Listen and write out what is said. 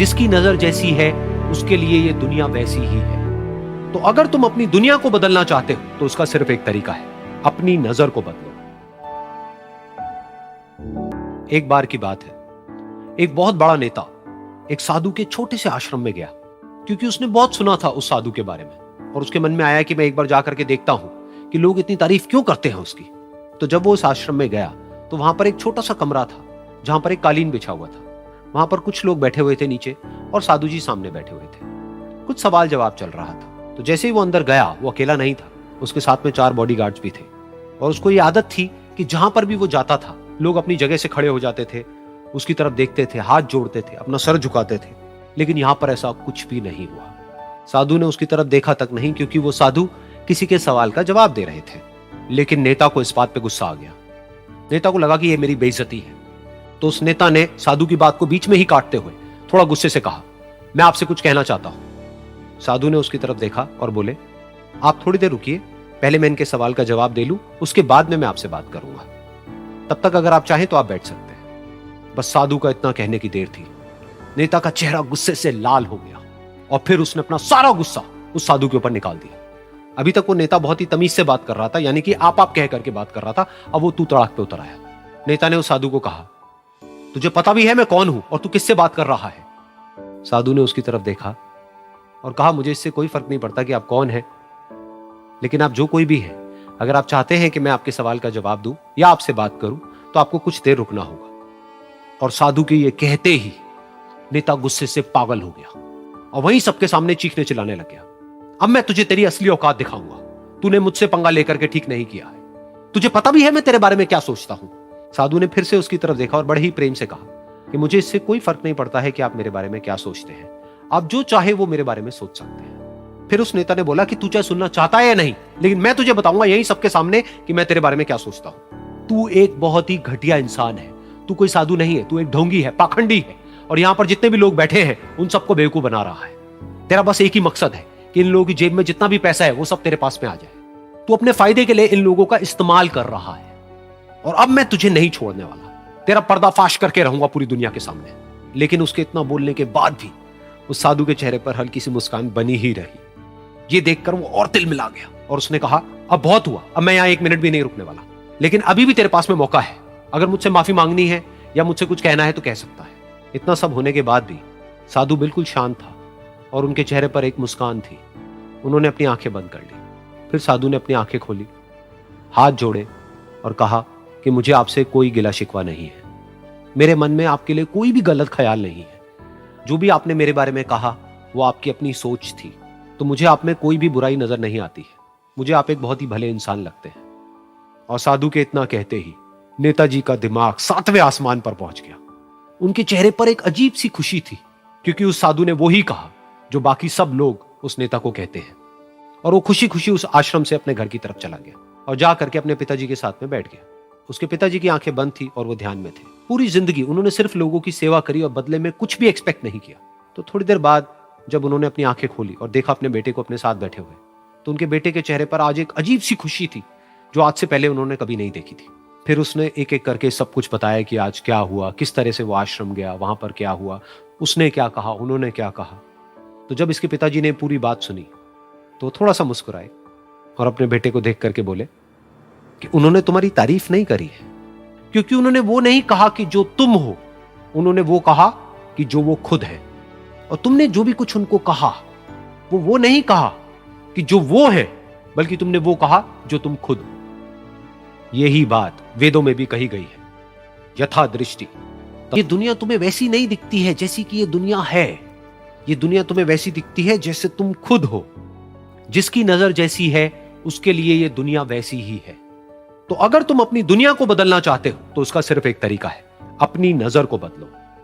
जिसकी नजर जैसी है उसके लिए ये दुनिया वैसी ही है। तो अगर तुम अपनी दुनिया को बदलना चाहते हो तो उसका सिर्फ एक तरीका है, अपनी नजर को बदलो। एक बार की बात है, एक बहुत बड़ा नेता एक साधु के छोटे से आश्रम में गया, क्योंकि उसने बहुत सुना था उस साधु के बारे में और उसके मन में आया कि मैं एक बार जाकर के देखता हूं कि लोग इतनी तारीफ क्यों करते हैं उसकी। तो जब वो उस आश्रम में गया तो वहां पर एक छोटा सा कमरा था जहां पर एक कालीन बिछा हुआ था। वहां पर कुछ लोग बैठे हुए थे नीचे और साधु जी सामने बैठे हुए थे। कुछ सवाल जवाब चल रहा था। तो जैसे ही वो अंदर गया, वो अकेला नहीं था, उसके साथ में 4 बॉडीगार्ड्स भी थे और उसको ये आदत थी कि जहां पर भी वो जाता था लोग अपनी जगह से खड़े हो जाते थे, उसकी तरफ देखते थे, हाथ जोड़ते थे, अपना सर झुकाते थे। लेकिन यहां पर ऐसा कुछ भी नहीं हुआ। साधु ने उसकी तरफ देखा तक नहीं, क्योंकि वो साधु किसी के सवाल का जवाब दे रहे थे। लेकिन नेता को इस बात पे गुस्सा आ गया। नेता को लगा कि ये मेरी बेइज्जती है। तो उस नेता ने साधु की बात को बीच में ही काटते हुए थोड़ा गुस्से से कहा, मैं आपसे कुछ कहना चाहता हूं। साधु ने उसकी तरफ देखा और बोले, आप थोड़ी देर रुकिए, पहले मैं इनके सवाल का जवाब दे लूं, उसके बाद में मैं आपसे बात करूंगा। तब तक अगर आप चाहें तो आप बैठ सकते हैं। बस साधु का इतना कहने की देर थी। नेता का चेहरा गुस्से से लाल हो गया और फिर उसने अपना सारा गुस्सा उस साधु के ऊपर निकाल दिया। अभी तक वो नेता बहुत ही तमीज से बात कर रहा था, यानी कि आप कह करके बात कर रहा था। अब वो तू तड़ाक पे उतर आया। नेता ने उस साधु को कहा, तुझे पता भी है मैं कौन हूं और तू किससे बात कर रहा है? साधु ने उसकी तरफ देखा और कहा, मुझे इससे कोई फर्क नहीं पड़ता कि आप कौन हैं, लेकिन आप जो कोई भी हैं, अगर आप चाहते हैं कि मैं आपके सवाल का जवाब दूं या आपसे बात करूं तो आपको कुछ देर रुकना होगा। और साधु के ये कहते ही नेता गुस्से से पागल हो गया और वहीं सबके सामने चीखने चिल्लाने लग गया, अब मैं तुझे तेरी असली औकात दिखाऊंगा। तूने मुझसे पंगा लेकर के ठीक नहीं किया है। तुझे पता भी है मैं तेरे बारे में क्या सोचता हूं। साधु ने फिर से उसकी तरफ देखा और बड़े ही प्रेम से कहा कि मुझे इससे कोई फर्क नहीं पड़ता है कि आप मेरे बारे में क्या सोचते हैं। आप जो चाहे वो मेरे बारे में सोच सकते हैं। फिर उस नेता ने बोला कि तू चाहे सुनना चाहता है या नहीं, लेकिन मैं तुझे बताऊंगा यही सबके सामने कि मैं तेरे बारे में क्या सोचता हूं। तू एक बहुत ही घटिया इंसान है। तू कोई साधु नहीं है, तू एक ढोंगी है, पाखंडी है, और यहां पर जितने भी लोग बैठे हैं उन सबको बेवकूफ बना रहा है। तेरा बस एक ही मकसद है कि इन लोगों की जेब में जितना भी पैसा है वो सब तेरे पास में आ जाए। तू अपने फायदे के लिए इन लोगों का इस्तेमाल कर रहा है और अब मैं तुझे नहीं छोड़ने वाला। तेरा पर्दाफाश करके रहूंगा पूरी दुनिया के सामने। लेकिन उसके इतना बोलने के बाद भी उस साधु के चेहरे पर हल्की सी मुस्कान बनी ही रही। ये देखकर वो और तिल मिला गया और उसने कहा, अब बहुत हुआ, अब मैं यहां 1 मिनट भी नहीं रुकने वाला। लेकिन अभी भी तेरे पास में मौका है। अगर मुझसे माफी मांगनी है या मुझसे कुछ कहना है तो कह सकता है। इतना सब होने के बाद भी साधु बिल्कुल शांत था और उनके चेहरे पर एक मुस्कान थी। उन्होंने अपनी आंखें बंद कर ली। फिर साधु ने अपनी आंखें खोली, हाथ जोड़े और कहा कि मुझे आपसे कोई गिला शिकवा नहीं है। मेरे मन में आपके लिए कोई भी गलत ख्याल नहीं है। जो भी आपने मेरे बारे में कहा वो आपकी अपनी सोच थी, तो मुझे आप में कोई भी बुराई नजर नहीं आती है। मुझे आप एक बहुत ही भले इंसान लगते हैं। और साधु के इतना कहते ही नेताजी का दिमाग 7वें आसमान पर पहुंच गया। उनके चेहरे पर एक अजीब सी खुशी थी, क्योंकि उस साधु ने वो ही कहा जो बाकी सब लोग उस नेता को कहते हैं। और वो खुशी खुशी उस आश्रम से अपने घर की तरफ चला गया और जा करके अपने पिताजी के साथ में बैठ गया। उसके पिताजी की आंखें बंद थी और वो ध्यान में थे। पूरी जिंदगी उन्होंने सिर्फ लोगों की सेवा करी और बदले में कुछ भी एक्सपेक्ट नहीं किया। तो थोड़ी देर बाद जब उन्होंने अपनी आंखें खोली और देखा अपने बेटे को अपने साथ बैठे हुए, तो उनके बेटे के चेहरे पर आज एक अजीब सी खुशी थी जो आज से पहले उन्होंने कभी नहीं देखी थी। फिर उसने एक एक करके सब कुछ बताया कि आज क्या हुआ, किस तरह से वो आश्रम गया, वहां पर क्या हुआ, उसने क्या कहा, उन्होंने क्या कहा। तो जब इसके पिताजी ने पूरी बात सुनी तो थोड़ा सा मुस्कुराए और अपने बेटे को देख करके बोले कि उन्होंने तुम्हारी तारीफ नहीं करी है, क्योंकि उन्होंने वो नहीं कहा कि जो तुम हो, उन्होंने वो कहा कि जो वो खुद है। और तुमने जो भी कुछ उनको कहा वो नहीं कहा कि जो वो है, बल्कि तुमने वो कहा जो तुम खुद हो। यही बात वेदों में भी कही गई है, यथा दृष्टि। ये दुनिया तुम्हें वैसी नहीं दिखती है जैसी कि ये दुनिया है। ये दुनिया तुम्हें वैसी दिखती है जैसे तुम खुद हो। जिसकी नजर जैसी है उसके लिए ये दुनिया वैसी ही है। तो अगर तुम अपनी दुनिया को बदलना चाहते हो तो उसका सिर्फ एक तरीका है, अपनी नजर को बदलो।